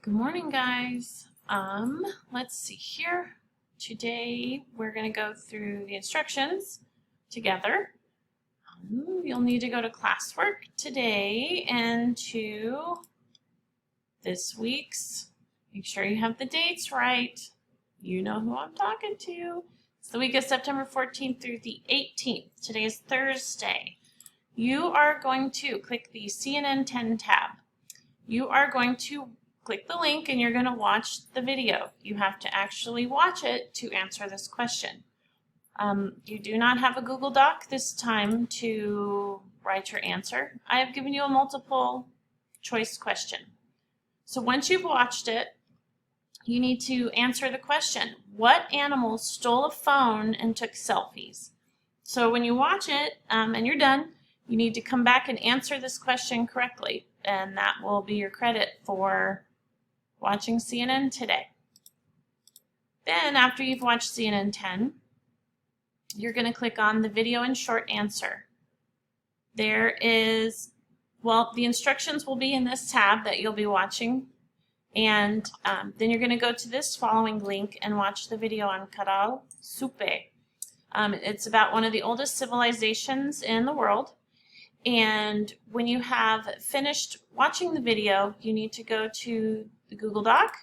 Good morning, guys. Let's see here. Today we're going to go through the instructions together. You'll need to go to classwork today and to this week's. Make sure you have the dates right. You know who I'm talking to. It's the week of September 14th through the 18th. Today is Thursday. You are going to click the CNN 10 tab. You are going to click the link and you're going to watch the video. You have to actually watch it to answer this question. You do not have a Google Doc this time to write your answer. I have given you a multiple choice question. So once you've watched it, you need to answer the question. What animal stole a phone and took selfies? So when you watch it and you're done, you need to come back and answer this question correctly, and that will be your credit for watching CNN today. Then after you've watched CNN 10, you're going to click on the video and short answer. There is, well, the instructions will be in this tab that you'll be watching, and then you're going to go to this following link and watch the video on Canal Supe. It's about one of the oldest civilizations in the world. And when you have finished watching the video, you need to go to the Google Doc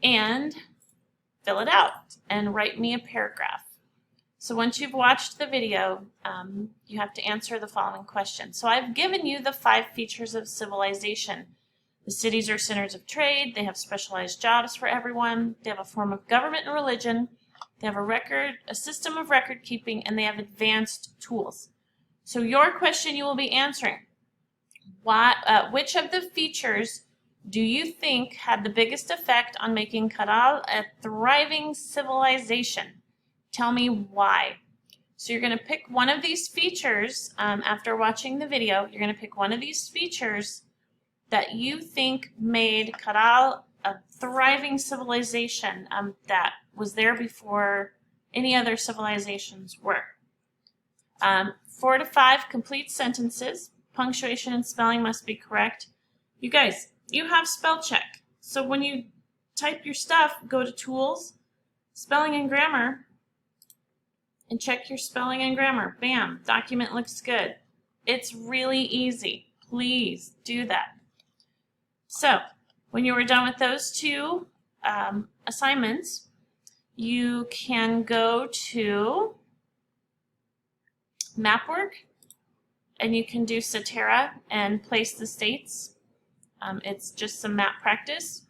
and fill it out and write me a paragraph. So once you've watched the video, you have to answer the following question. So I've given you the 5 features of civilization. The cities are centers of trade. They have specialized jobs for everyone. They have a form of government and religion. They have a system of record keeping, and they have advanced tools. So your question you will be answering, which of the features do you think had the biggest effect on making Canal a thriving civilization? Tell me why. So you're going to pick one of these features after watching the video. You're going to pick one of these features that you think made Canal a thriving civilization that was there before any other civilizations were. 4 to 5 complete sentences. Punctuation and spelling must be correct. You guys, you have spell check. So when you type your stuff, go to Tools, Spelling and Grammar, and check your spelling and grammar. Bam, document looks good. It's really easy. Please do that. So when you are done with those 2 assignments, you can go to map work and you can do Cetera and place the states. It's just some map practice.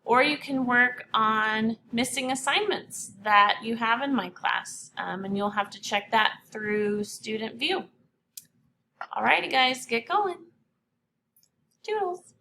Or you can work on missing assignments that you have in my class, and you'll have to check that through Student View. Alrighty guys, get going. Doodles.